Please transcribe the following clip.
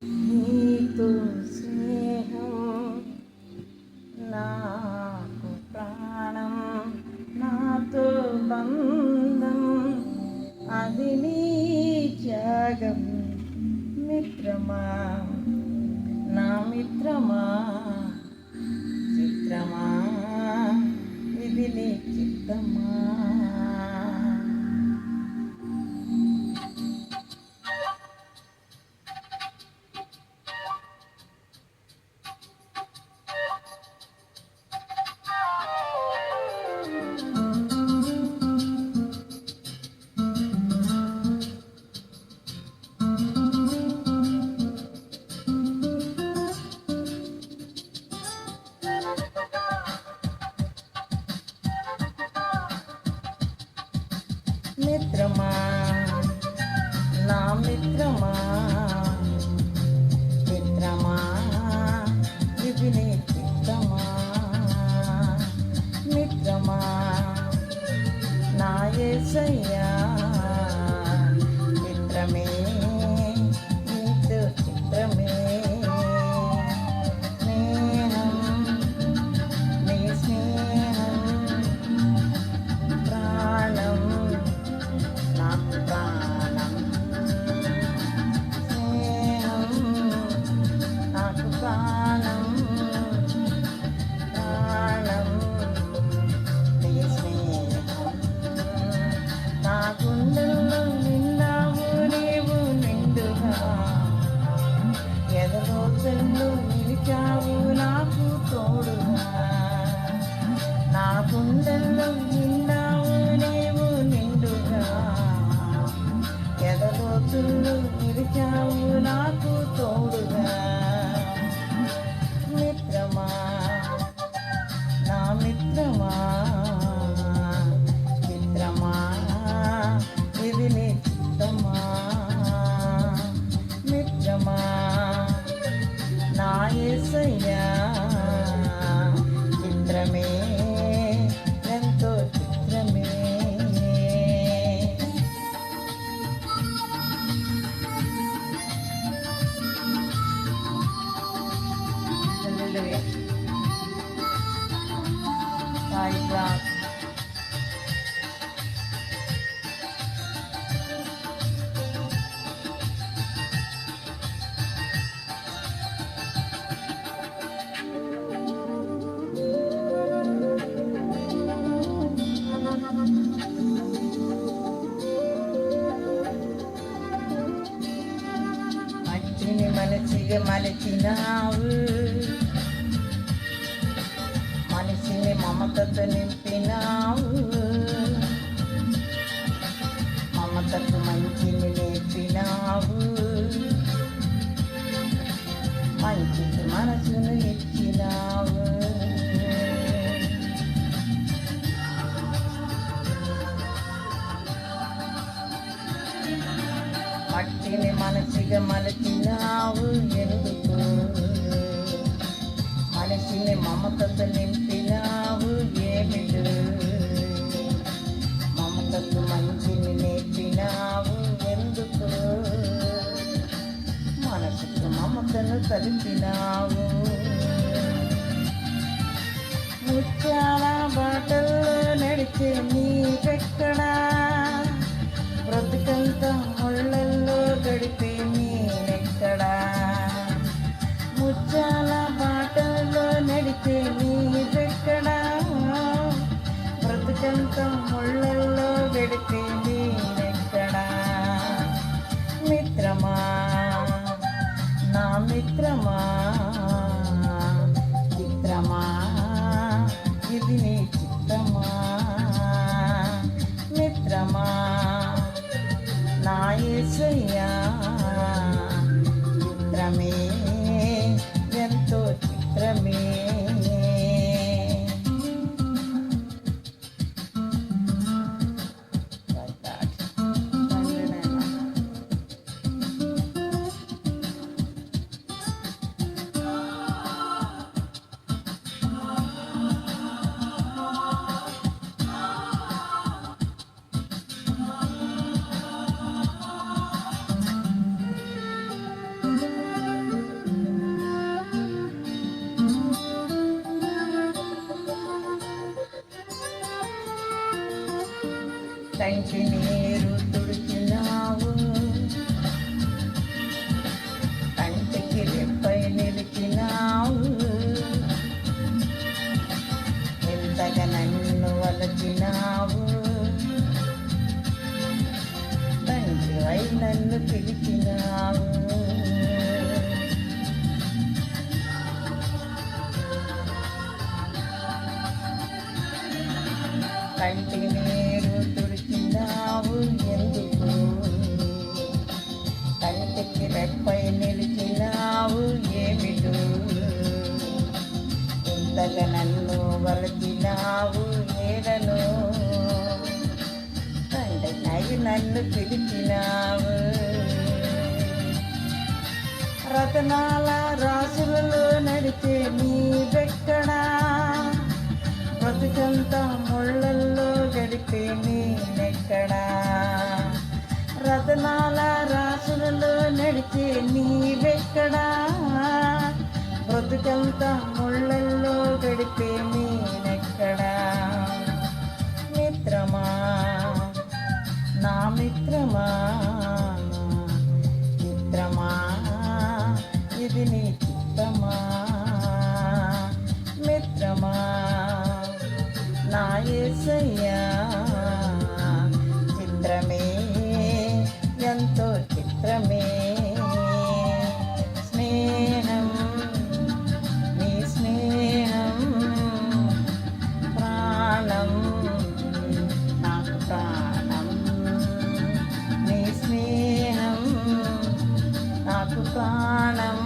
నీతో స్నేహం నాకు ప్రాణం, నాతో బంధం అది నీ త్యాగం. మిత్రమా నా మిత్రమా, చిత్రమా ఇది నీ చిత్తమా. మిత్రమా నా మిత్రమా, చిత్రమా ఇది నీ చిత్తమా. మిత్రమా నా యేసయ్యా, చిత్రమే నీతో చిత్రమే. స్నేహం నీ స్నేహం ప్రాణం నాకు ప్రాణం. స్నేహం నాకు ప్రాణం, ప్రాణం నీ స్నేహం. నా గుండెల్లో నిన్నావు నీవు నిండుగా, ఎదలోతుల్లో నిలిచావు నాకు తోడుగా. నా గుండెల్లో నిన్నావు నీవు నిండుగా, ఎదలోతుల్లో నిలిచావు నాకు తోడుగా. మిత్రమా నా మిత్రమా, చిత్రమా ఇది నీ చిత్తమా. మిత్రమా నా యేసయ్యా, చిత్రమే ఎంతో చిత్రమే. సాయిరామ్. మట్టిని మనసిగా మలచినావు, మనిషిని మమతతో నింపినావు. మమతకు మంచిని నేర్పినావు, మంచికి మనసును ఇచ్చినావు. మట్టిని మనసిగా మలచినావు ఎందుకు, మనిషిని మమతతో నింపినావు ఏమిడు. మమతకు మంచిని నేర్పినావు ఎందుకు, మనసుకు మమతను కలిపినావు. ముత్యాల బాటల్లో నడిచే నీకెక్కడా, బ్రతుకంతా ముళ్ళల్లో గడిపే నేనెక్కడా. ముత్యాల బాటల్లో నడిచే నీవెక్కడా, బ్రతుకంతా ముళ్ళల్లో గడిపే నేనెక్కడా. మిత్రమా నా మిత్రమా, చిత్రమా ఇది నీ చిత్తమా. మిత్రమా నా యేసయ్యా, చిత్రమే ఎంతో చిత్రమే. కంటి నీరు తుడిచినావు, కంటికి రెప్పై నిలిచినావు, ఎంతగా నన్ను వలచినావు, తండ్రివై నన్ను పిలిచినావు. కంటి నీరు తుడిచినావు ఎందుకు, కంటికి రెప్పై నిలిచినావు ఏమిటో, ఇంతగా నన్ను వలచినావు ఏలను, తండ్రినై నన్ను పిలిచినావు. రతనాల రాసులలో నడిచే నీవెక్కడా, బ్రతుకంతా ముళ్ళల్లో గడిపే నేనెక్కడా, రతనాల రాసులలో నడిచే నీవెక్కడా, బ్రతుకంతా ముళ్ళల్లో గడిపే నేనెక్కడా. మిత్రమా నా మిత్రమా, మిత్రమా ఇది నీ చిత్తమా, మిత్రమా నా యేసయ్యా చిత్రమే ఎంతో చిత్రమే, స్నేహం నీ స్నేహం ప్రాణం నాకు ప్రాణం, నీ స్నేహం నాకు ప్రాణం.